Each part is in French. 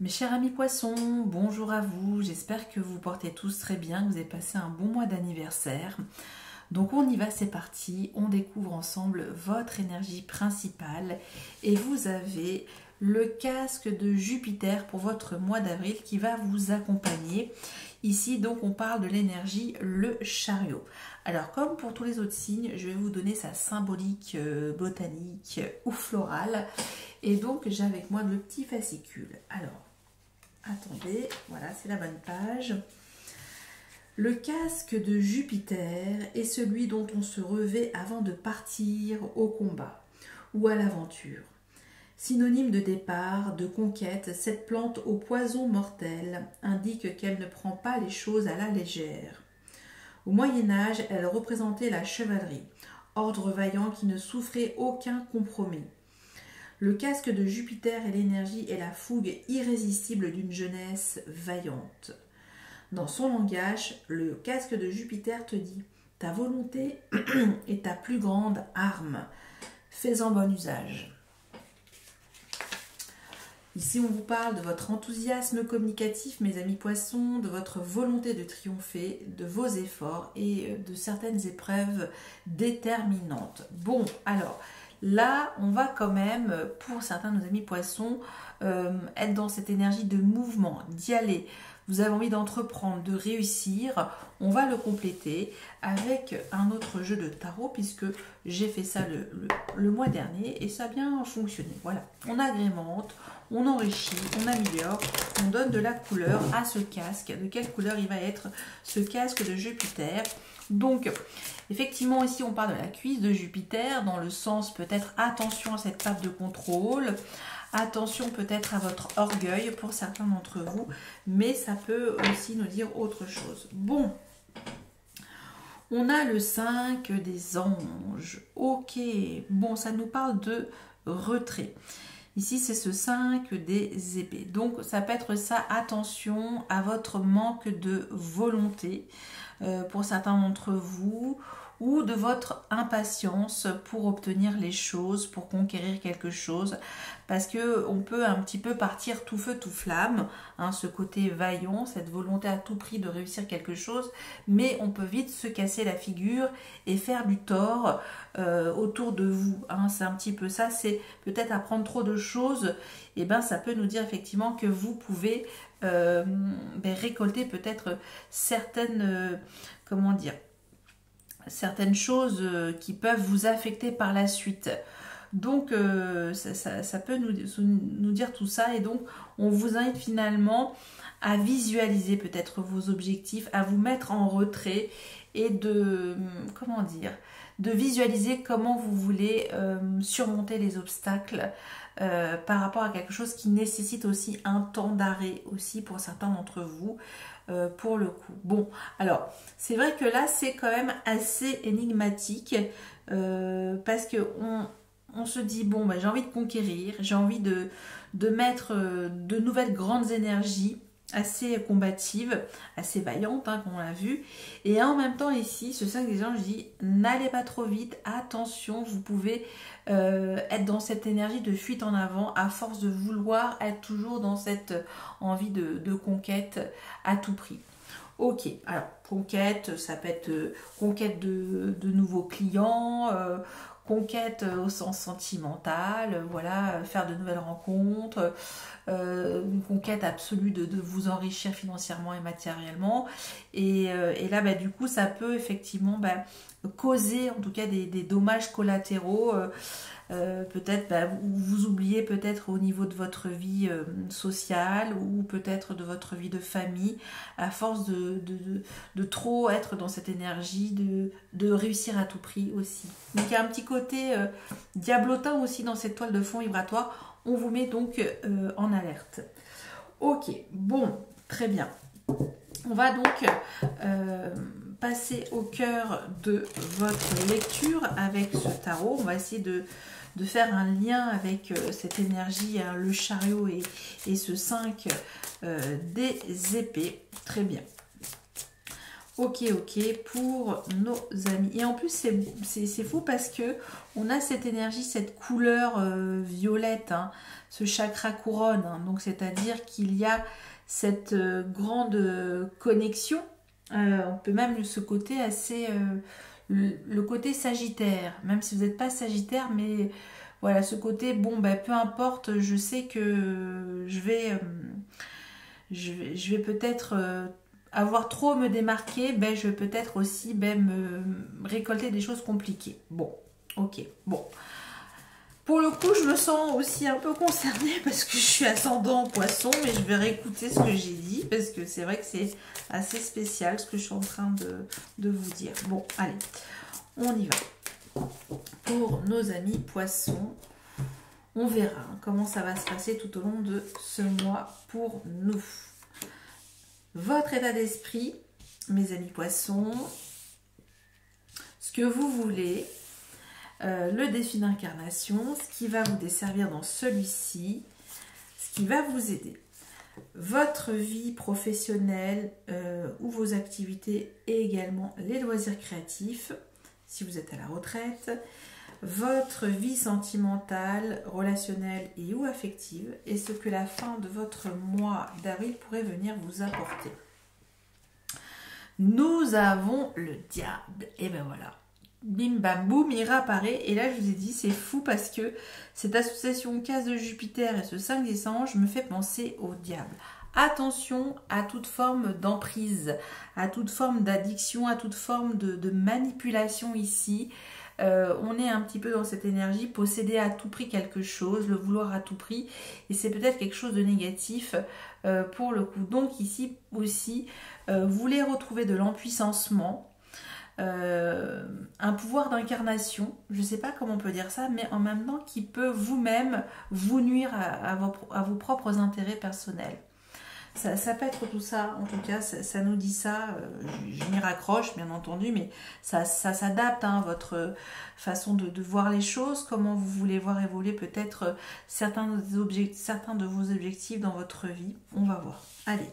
Mes chers amis poissons, bonjour à vous, j'espère que vous portez tous très bien, que vous avez passé un bon mois d'anniversaire. Donc on y va, c'est parti, on découvre ensemble votre énergie principale et vous avez le casque de Jupiter pour votre mois d'avril qui va vous accompagner. Ici donc on parle de l'énergie le chariot. Alors comme pour tous les autres signes, je vais vous donner sa symbolique botanique ou florale. Et donc j'ai avec moi le petit fascicule. Alors attendez, voilà, c'est la bonne page. Le casque de Jupiter est celui dont on se revêt avant de partir au combat ou à l'aventure. Synonyme de départ, de conquête, cette plante au poison mortel indique qu'elle ne prend pas les choses à la légère. Au Moyen-Âge, elle représentait la chevalerie, ordre vaillant qui ne souffrait aucun compromis. Le casque de Jupiter est l'énergie et la fougue irrésistible d'une jeunesse vaillante. Dans son langage, le casque de Jupiter te dit « Ta volonté est ta plus grande arme. Fais-en bon usage. » Ici, on vous parle de votre enthousiasme communicatif, mes amis poissons, de votre volonté de triompher, de vos efforts et de certaines épreuves déterminantes. Bon, alors, là, on va quand même, pour certains de nos amis poissons, être dans cette énergie de mouvement, d'y aller. Vous avez envie d'entreprendre, de réussir. On va le compléter avec un autre jeu de tarot puisque j'ai fait ça le mois dernier et ça a bien fonctionné. Voilà, on agrémente, on enrichit, on améliore, on donne de la couleur à ce casque. De quelle couleur il va être ce casque de Jupiter? Donc, effectivement, ici, on parle de la cuisse de Jupiter, dans le sens peut-être attention à cette table de contrôle, attention peut-être à votre orgueil pour certains d'entre vous, mais ça peut aussi nous dire autre chose. Bon, on a le 5 des anges. Ok, bon, ça nous parle de retrait. Ici, c'est ce 5 des épées. Donc, ça peut être ça, attention à votre manque de volonté pour certains d'entre vous, ou de votre impatience pour obtenir les choses, pour conquérir quelque chose, parce que on peut un petit peu partir tout feu tout flamme, hein, ce côté vaillant, cette volonté à tout prix de réussir quelque chose, mais on peut vite se casser la figure et faire du tort autour de vous, hein. C'est un petit peu ça, c'est peut-être apprendre trop de choses, et ben ça peut nous dire effectivement que vous pouvez récolter peut-être certaines, comment dire, certaines choses qui peuvent vous affecter par la suite. Donc ça peut nous dire tout ça, et donc on vous invite finalement à visualiser peut-être vos objectifs, à vous mettre en retrait et de, comment dire, de visualiser comment vous voulez surmonter les obstacles par rapport à quelque chose qui nécessite aussi un temps d'arrêt aussi pour certains d'entre vous. Pour le coup. Bon, alors, c'est vrai que là, c'est quand même assez énigmatique parce que on se dit, bon, bah, j'ai envie de conquérir, j'ai envie de mettre de nouvelles grandes énergies assez combatives, assez vaillantes, hein, comme on l'a vu. Et en même temps, ici, ce 5 des anges dit, n'allez pas trop vite, attention, vous pouvez être dans cette énergie de fuite en avant à force de vouloir être toujours dans cette envie de conquête à tout prix. Ok, alors conquête, ça peut être conquête de nouveaux clients, conquête au sens sentimental, voilà, faire de nouvelles rencontres, une conquête absolue de vous enrichir financièrement et matériellement. Et là, bah, du coup, ça peut effectivement causer en tout cas des dommages collatéraux. Peut-être vous oubliez peut-être au niveau de votre vie sociale ou peut-être de votre vie de famille à force de trop être dans cette énergie de réussir à tout prix aussi. Donc il y a un petit côté diablotin aussi dans cette toile de fond vibratoire. On vous met donc en alerte. Ok, bon, très bien. On va donc passer au cœur de votre lecture avec ce tarot. On va essayer de faire un lien avec cette énergie, hein, le chariot et ce 5 des épées. Très bien. Ok, pour nos amis. Et en plus, c'est fou parce que on a cette énergie, cette couleur violette, hein, ce chakra couronne, hein. Donc c'est-à-dire qu'il y a cette grande connexion, on peut même ce côté assez, le côté sagittaire, même si vous n'êtes pas sagittaire, mais voilà, ce côté, bon, ben, peu importe, je sais que je vais peut-être avoir trop me démarquer, ben, je vais peut-être aussi me récolter des choses compliquées. Bon, ok, bon. Pour le coup, je me sens aussi un peu concernée parce que je suis ascendant poisson, mais je vais réécouter ce que j'ai dit parce que c'est vrai que c'est assez spécial ce que je suis en train de vous dire. Bon, allez, on y va. Pour nos amis poissons, on verra comment ça va se passer tout au long de ce mois pour nous. Votre état d'esprit, mes amis poissons, ce que vous voulez, le défi d'incarnation, ce qui va vous desservir dans celui-ci, ce qui va vous aider. Votre vie professionnelle ou vos activités et également les loisirs créatifs, si vous êtes à la retraite, votre vie sentimentale, relationnelle et ou affective, et ce que la fin de votre mois d'avril pourrait venir vous apporter. Nous avons le diable, et ben voilà. Bim bam boum, il réapparaît. Et là, je vous ai dit, c'est fou parce que cette association case de Jupiter et ce 5 des anges me fait penser au diable. Attention à toute forme d'emprise, à toute forme d'addiction, à toute forme de manipulation ici. On est un petit peu dans cette énergie, posséder à tout prix quelque chose, le vouloir à tout prix. Et c'est peut-être quelque chose de négatif pour le coup. Donc ici aussi, vous voulez retrouver de l'empuissancement. Un pouvoir d'incarnation, je ne sais pas comment on peut dire ça, mais en même temps qui peut vous-même vous nuire à vos propres intérêts personnels. Ça peut être tout ça, en tout cas, ça nous dit ça, je m'y raccroche bien entendu, mais ça s'adapte à votre façon de voir les choses, comment vous voulez voir évoluer peut-être certains de vos objectifs dans votre vie, on va voir. Allez.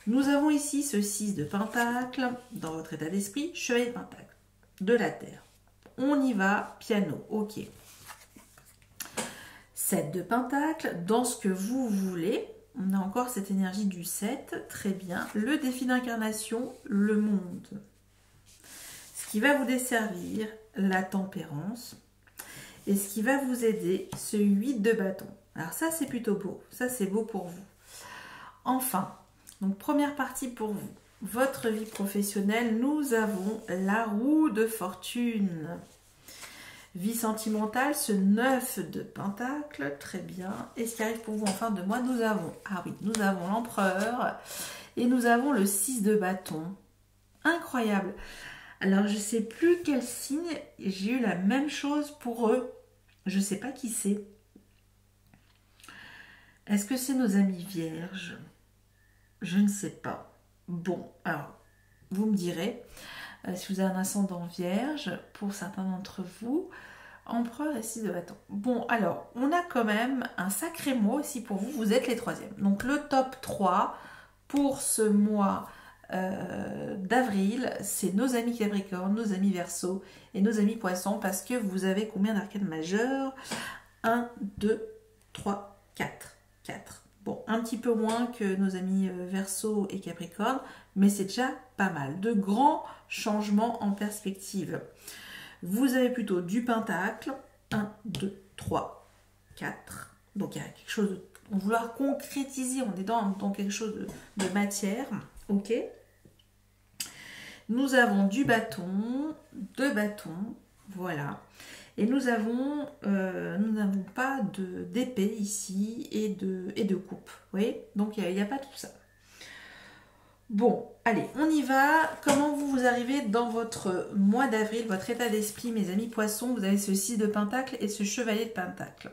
Nous avons ici ce 6 de Pentacle, dans votre état d'esprit, Chevalier de Pentacle, de la Terre. On y va, piano, ok. 7 de Pentacle, dans ce que vous voulez. On a encore cette énergie du 7, très bien. Le défi d'incarnation, le monde. Ce qui va vous desservir, la tempérance. Et ce qui va vous aider, ce 8 de bâton. Alors ça, c'est plutôt beau. Ça, c'est beau pour vous. Enfin, donc première partie pour vous, votre vie professionnelle, nous avons la roue de fortune. Vie sentimentale, ce 9 de Pentacle, très bien. Et ce qui arrive pour vous en fin de mois, nous avons l'empereur et nous avons le 6 de bâton. Incroyable. Alors je ne sais plus quel signe, j'ai eu la même chose pour eux. Je ne sais pas qui c'est. Est-ce que c'est nos amis vierges ? Je ne sais pas. Bon, alors, vous me direz, si vous avez un ascendant vierge, pour certains d'entre vous, empereur et 6 de bâton. Bon, alors, on a quand même un sacré mois aussi pour vous, vous êtes les troisièmes. Donc, le top 3 pour ce mois d'avril, c'est nos amis Capricorne, nos amis Verseau et nos amis Poissons, parce que vous avez combien d'arcanes majeurs ? 1, 2, 3, 4. 4. Bon, un petit peu moins que nos amis Verseau et Capricorne, mais c'est déjà pas mal. De grands changements en perspective. Vous avez plutôt du Pentacle. 1, 2, 3, 4. Donc il y a quelque chose de... On va vouloir concrétiser, on est dans quelque chose de matière. Ok. Nous avons du bâton, 2 bâtons. Voilà. Et nous n'avons pas d'épée ici et de coupe. Vous voyez ? Donc il n'y a pas tout ça. Bon, allez, on y va. Comment vous arrivez dans votre mois d'avril, votre état d'esprit, mes amis poissons ? Vous avez ce 6 de Pentacle et ce Chevalier de Pentacle.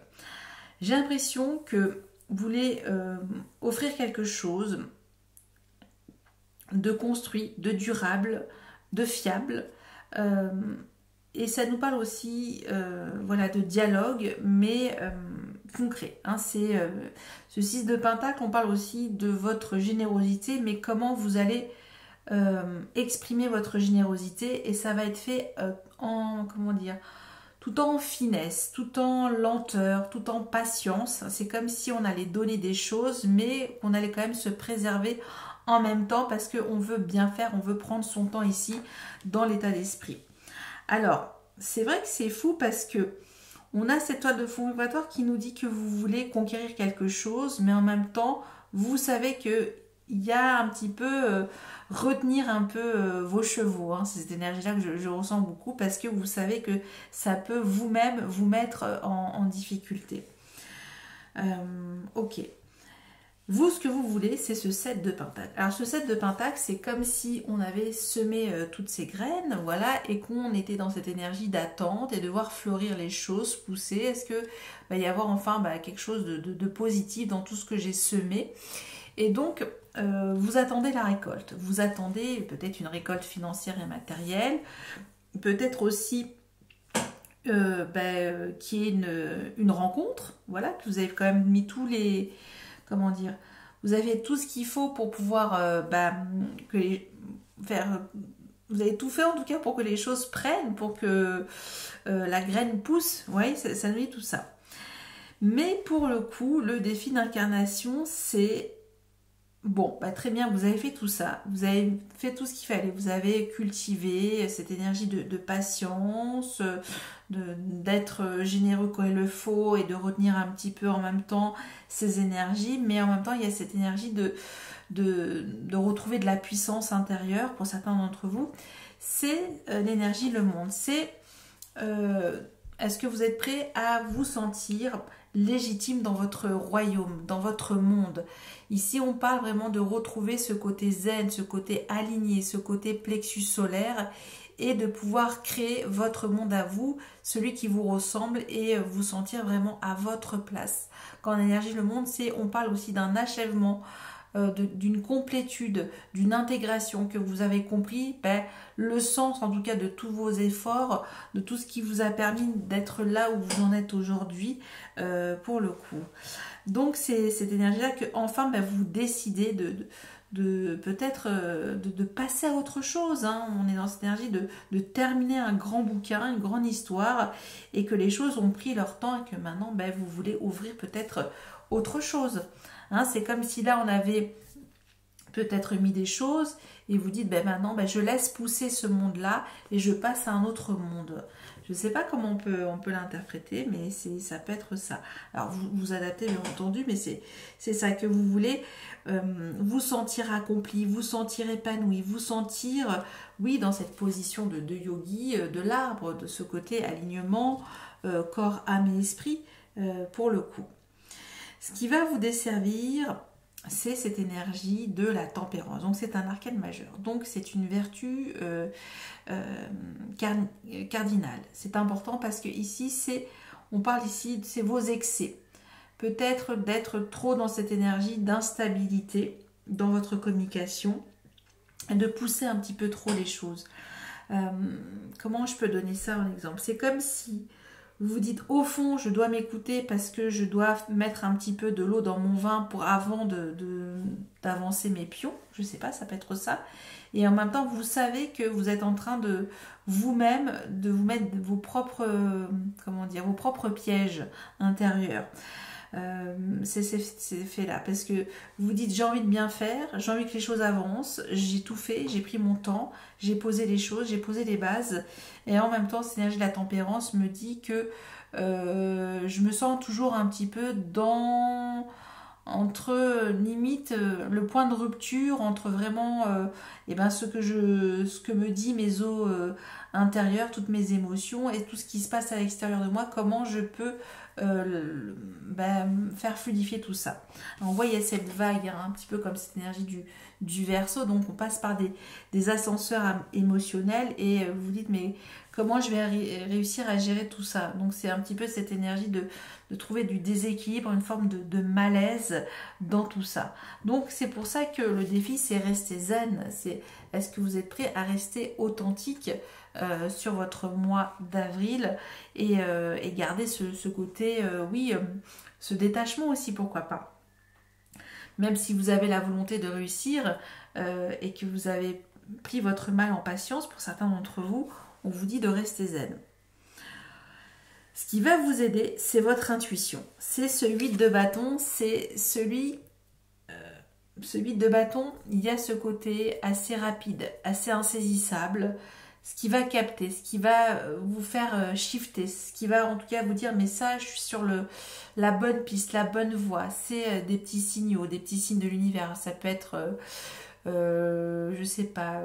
J'ai l'impression que vous voulez offrir quelque chose de construit, de durable, de fiable. Et ça nous parle aussi voilà, de dialogue, mais concret. Hein. C'est ce 6 de Pentacle, on parle aussi de votre générosité, mais comment vous allez exprimer votre générosité, et ça va être fait tout en finesse, tout en lenteur, tout en patience. C'est comme si on allait donner des choses, mais qu'on allait quand même se préserver en même temps parce qu'on veut bien faire, on veut prendre son temps ici dans l'état d'esprit. Alors, c'est vrai que c'est fou parce que on a cette toile de fond migratoire qui nous dit que vous voulez conquérir quelque chose, mais en même temps, vous savez que il y a un petit peu retenir un peu vos chevaux. Hein. C'est cette énergie-là que je ressens beaucoup parce que vous savez que ça peut vous-même vous mettre en difficulté. Ok. Vous, ce que vous voulez, c'est ce 7 de Pentacle. Alors, ce 7 de Pentacle, c'est comme si on avait semé toutes ces graines, voilà, et qu'on était dans cette énergie d'attente et de voir fleurir les choses, pousser. Est-ce que va y avoir enfin quelque chose de positif dans tout ce que j'ai semé? Et donc, vous attendez la récolte. Vous attendez peut-être une récolte financière et matérielle, peut-être aussi qu'il y ait une rencontre, voilà, que vous avez quand même mis tous les... Comment dire? Vous avez tout ce qu'il faut pour pouvoir faire... Vous avez tout fait en tout cas pour que les choses prennent, pour que la graine pousse. Vous voyez, ça nous dit tout ça. Mais pour le coup, le défi d'incarnation, c'est... Bon, très bien, vous avez fait tout ça, vous avez fait tout ce qu'il fallait, vous avez cultivé cette énergie de patience, d'être généreux quand il le faut et de retenir un petit peu en même temps ces énergies, mais en même temps il y a cette énergie de retrouver de la puissance intérieure pour certains d'entre vous. C'est l'énergie, le monde, c'est est-ce que vous êtes prêt à vous sentir légitime dans votre royaume, dans votre monde. Ici, on parle vraiment de retrouver ce côté zen, ce côté aligné, ce côté plexus solaire et de pouvoir créer votre monde à vous, celui qui vous ressemble et vous sentir vraiment à votre place. Quand en énergie, le monde, on parle aussi d'un achèvement, d'une complétude, d'une intégration que vous avez compris, le sens en tout cas de tous vos efforts, de tout ce qui vous a permis d'être là où vous en êtes aujourd'hui pour le coup. Donc c'est cette énergie-là que enfin vous décidez de peut-être de passer à autre chose. Hein. On est dans cette énergie de terminer un grand bouquin, une grande histoire et que les choses ont pris leur temps et que maintenant vous voulez ouvrir peut-être autre chose. Hein, c'est comme si là on avait peut-être mis des choses et vous dites maintenant je laisse pousser ce monde-là et je passe à un autre monde. Je ne sais pas comment on peut l'interpréter, mais ça peut être ça. Alors vous vous adaptez bien entendu, mais c'est ça que vous voulez vous sentir accompli, vous sentir épanoui, vous sentir oui dans cette position de yogi, de l'arbre, de ce côté alignement corps, âme et esprit pour le coup. Ce qui va vous desservir, c'est cette énergie de la tempérance. Donc c'est un arcane majeur. Donc c'est une vertu cardinale. C'est important parce que ici, on parle ici, c'est vos excès. Peut-être d'être trop dans cette énergie d'instabilité dans votre communication et de pousser un petit peu trop les choses. Comment je peux donner ça en exemple? C'est comme si vous vous dites, au fond, je dois m'écouter parce que je dois mettre un petit peu de l'eau dans mon vin avant d'avancer mes pions. Je ne sais pas, ça peut être ça. Et en même temps, vous savez que vous êtes en train de vous-même, de vous mettre vos propres pièges intérieurs. C'est fait-là. Parce que vous dites, j'ai envie de bien faire, j'ai envie que les choses avancent, j'ai tout fait, j'ai pris mon temps, j'ai posé les choses, j'ai posé les bases. Et en même temps, cette énergie de la tempérance me dit que je me sens toujours un petit peu entre limite le point de rupture entre vraiment ce que me dit mes eaux intérieures, toutes mes émotions et tout ce qui se passe à l'extérieur de moi, comment je peux faire fluidifier tout ça. Alors, on voit il y a cette vague, un petit peu comme cette énergie du Verseau, donc on passe par des ascenseurs émotionnels et vous vous dites mais comment je vais réussir à gérer tout ça? Donc c'est un petit peu cette énergie de trouver du déséquilibre, une forme de malaise dans tout ça. Donc c'est pour ça que le défi c'est rester zen, est-ce que vous êtes prêt à rester authentique sur votre mois d'avril et garder ce côté, ce détachement aussi, pourquoi pas. Même si vous avez la volonté de réussir et que vous avez pris votre mal en patience, pour certains d'entre vous, on vous dit de rester zen. Ce qui va vous aider, c'est votre intuition. C'est ce 8 de bâton, c'est celui de bâton, il y a ce côté assez rapide, assez insaisissable, ce qui va capter, ce qui va vous faire shifter, ce qui va en tout cas vous dire mais ça je suis sur la bonne piste, la bonne voie. C'est des petits signaux, des petits signes de l'univers. Ça peut être je sais pas,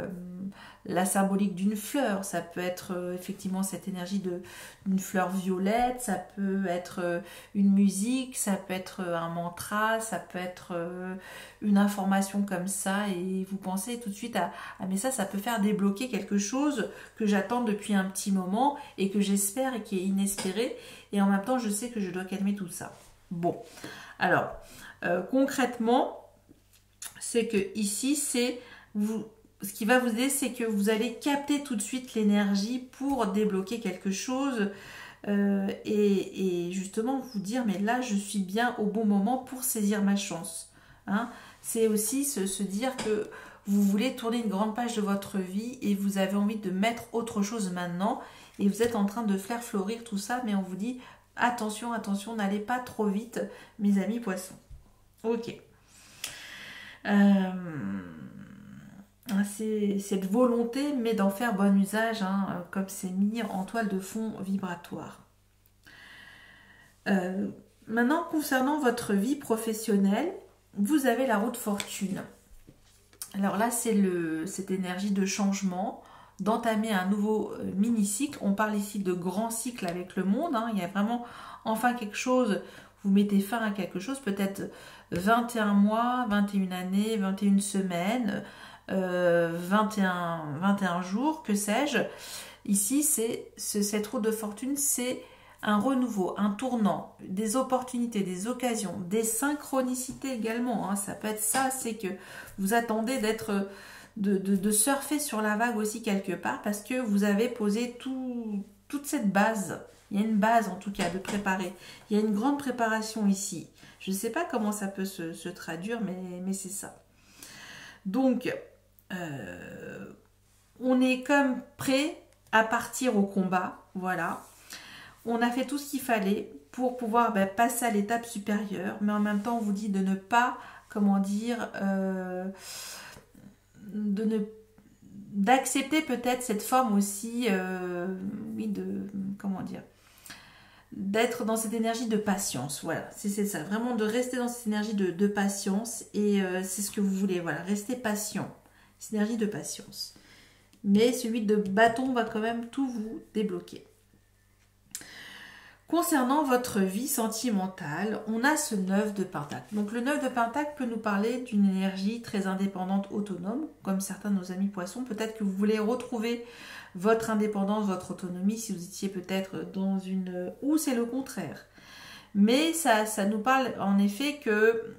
la symbolique d'une fleur, ça peut être effectivement cette énergie d'une fleur violette, ça peut être une musique, ça peut être un mantra, ça peut être une information comme ça, et vous pensez tout de suite à ah mais ça peut faire débloquer quelque chose que j'attends depuis un petit moment et que j'espère et qui est inespéré, et en même temps je sais que je dois calmer tout ça. Bon, alors concrètement, c'est que ici, ce qui va vous aider, c'est que vous allez capter tout de suite l'énergie pour débloquer quelque chose et justement vous dire mais là je suis bien au bon moment pour saisir ma chance. Hein. C'est aussi se dire que vous voulez tourner une grande page de votre vie et vous avez envie de mettre autre chose maintenant et vous êtes en train de faire fleurir tout ça, mais on vous dit attention, attention, n'allez pas trop vite, mes amis poissons. Ok. C'est cette volonté, mais d'en faire bon usage, hein, comme c'est mis en toile de fond vibratoire. Maintenant, concernant votre vie professionnelle, vous avez la roue de fortune. Alors là, c'est cette énergie de changement, d'entamer un nouveau mini-cycle. On parle ici de grand cycle avec le monde. Hein. Il y a vraiment enfin quelque chose, vous mettez fin à quelque chose, peut-être 21 mois, 21 années, 21 semaines, 21 jours, que sais-je. Ici, cette roue de fortune, c'est un renouveau, un tournant, des opportunités, des occasions, des synchronicités également. Hein. Ça peut être ça, c'est que vous attendez de surfer sur la vague aussi quelque part parce que vous avez posé toute cette base. Il y a une base en tout cas de préparer. Il y a une grande préparation ici. Je ne sais pas comment ça peut se traduire, mais c'est ça. Donc, on est comme prêt à partir au combat. Voilà. On a fait tout ce qu'il fallait pour pouvoir passer à l'étape supérieure. Mais en même temps, on vous dit de ne pas, comment dire, d'accepter peut-être cette forme aussi, oui, comment dire, d'être dans cette énergie de patience, voilà, c'est ça, vraiment de rester dans cette énergie de patience, et c'est ce que vous voulez, voilà, restez patient, cette énergie de patience. Mais celui de bâton va quand même tout vous débloquer. Concernant votre vie sentimentale, on a ce 9 de pentacle. Donc le 9 de pentacle peut nous parler d'une énergie très indépendante, autonome, comme certains de nos amis poissons. Peut-être que vous voulez retrouver votre indépendance, votre autonomie, si vous étiez peut-être dans une... ou c'est le contraire. Mais ça nous parle en effet que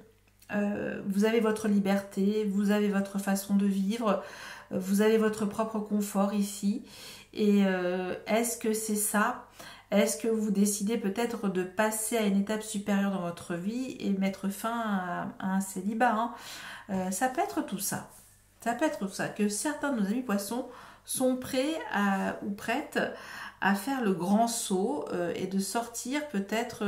vous avez votre liberté, vous avez votre façon de vivre, vous avez votre propre confort ici. Et est-ce que c'est ça ? Est-ce que vous décidez peut-être de passer à une étape supérieure dans votre vie et mettre fin à un célibat, hein. Ça peut être tout ça. Ça peut être tout ça. Que certains de nos amis poissons sont prêts ou prêtes à faire le grand saut et de sortir peut-être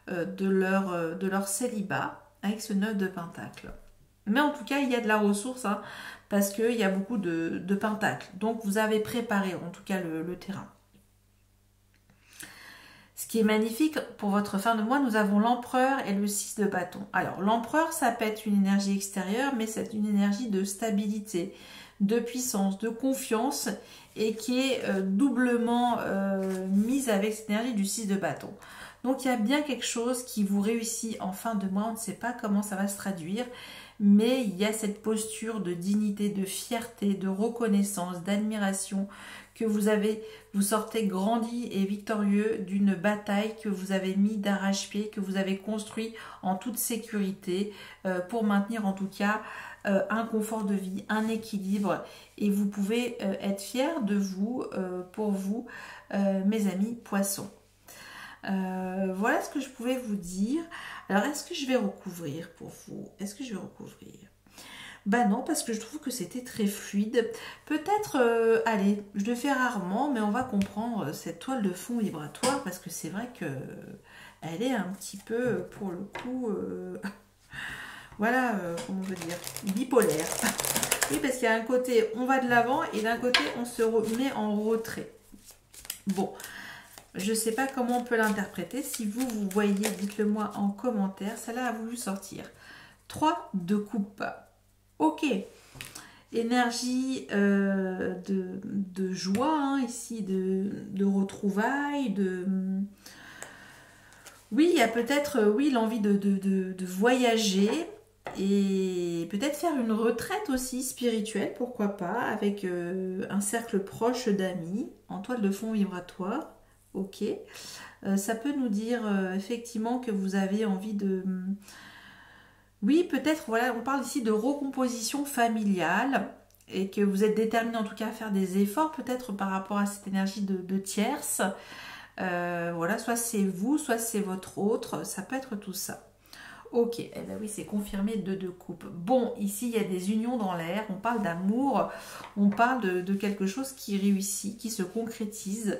de leur célibat avec ce 9 de pentacle. Mais en tout cas, il y a de la ressource, hein, parce qu'il y a beaucoup de pentacles. Donc, vous avez préparé en tout cas le terrain. Ce qui est magnifique pour votre fin de mois, nous avons l'empereur et le 6 de bâton. Alors, l'empereur, ça peut être une énergie extérieure, mais c'est une énergie de stabilité, de puissance, de confiance, et qui est doublement mise avec cette énergie du 6 de bâton. Donc, il y a bien quelque chose qui vous réussit en fin de mois. On ne sait pas comment ça va se traduire, mais il y a cette posture de dignité, de fierté, de reconnaissance, d'admiration, que vous sortez grandi et victorieux d'une bataille que vous avez mis d'arrache-pied, que vous avez construit en toute sécurité pour maintenir en tout cas un confort de vie, un équilibre, et vous pouvez être fiers de vous, pour vous, mes amis poissons. Voilà ce que je pouvais vous dire. Alors, est-ce que je vais recouvrir pour vous? Est-ce que je vais recouvrir? Bah non, parce que je trouve que c'était très fluide. Peut-être, allez, je le fais rarement, mais on va comprendre cette toile de fond vibratoire, parce que c'est vrai que elle est un petit peu, pour le coup, voilà, comment on veut dire, bipolaire. Oui, parce qu'il y a un côté, on va de l'avant, et d'un côté, on se met en retrait. Bon, je ne sais pas comment on peut l'interpréter. Si vous voyez, dites-le moi en commentaire. Celle-là a voulu sortir. 3 de coupe. Ok. Énergie de joie, hein, ici, de retrouvailles, Oui, il y a peut-être oui, l'envie de voyager et peut-être faire une retraite aussi spirituelle, pourquoi pas, avec un cercle proche d'amis en toile de fond vibratoire. Ok. Ça peut nous dire effectivement que vous avez envie de... Oui, peut-être, voilà, on parle ici de recomposition familiale et que vous êtes déterminé en tout cas à faire des efforts peut-être par rapport à cette énergie de tierce. Voilà, soit c'est vous, soit c'est votre autre, ça peut être tout ça. Ok, eh ben oui, c'est confirmé de coupe. Bon, ici, il y a des unions dans l'air, on parle d'amour, on parle de quelque chose qui réussit, qui se concrétise.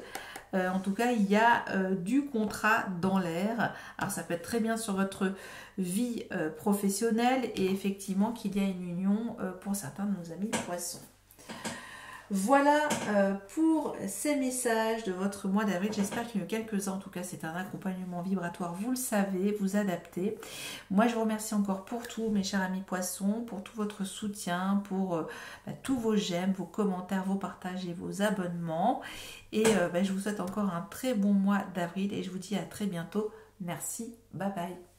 En tout cas, il y a du contrat dans l'air. Alors, ça peut être très bien sur votre vie professionnelle et effectivement qu'il y a une union pour certains de nos amis poissons. Voilà pour ces messages de votre mois d'avril. J'espère qu'il y en a quelques-uns. En tout cas, c'est un accompagnement vibratoire. Vous le savez, vous adaptez. Moi, je vous remercie encore pour tout, mes chers amis poissons, pour tout votre soutien, pour tous vos j'aime, vos commentaires, vos partages et vos abonnements. Et je vous souhaite encore un très bon mois d'avril et je vous dis à très bientôt. Merci. Bye bye.